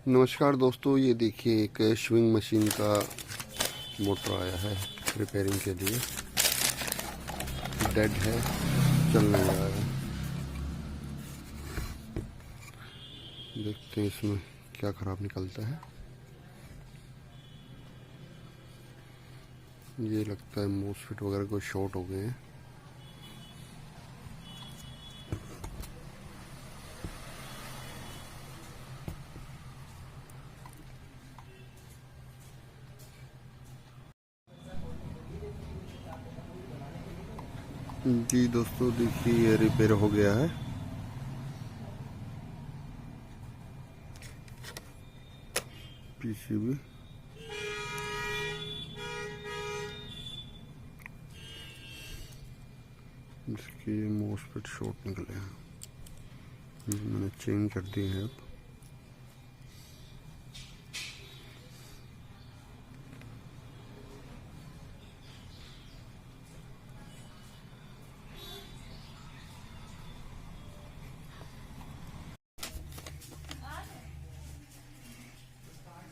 नमस्कार दोस्तों, ये देखिए एक स्विंग मशीन का मोटर आया है रिपेयरिंग के लिए। डेड है, चल नहीं रहा है। देखते हैं इसमें क्या ख़राब निकलता है। ये लगता है मोसफेट वगैरह कोई शॉर्ट हो गए हैं। जी दोस्तों, देखिए ये रिपेयर हो गया है। पीसीबी इसके मोसफेट शॉर्ट निकले हैं। मैंने चेंज कर दिए हैं अब।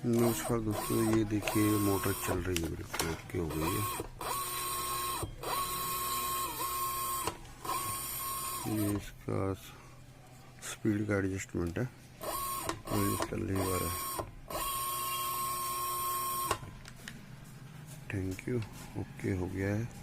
नमस्कार दोस्तों, ये देखिए मोटर चल रही है, बिल्कुल ओके हो गई है। ये इसका स्पीड का एडजस्टमेंट है, चल नहीं पा रहा है। थैंक यू, ओके हो गया है।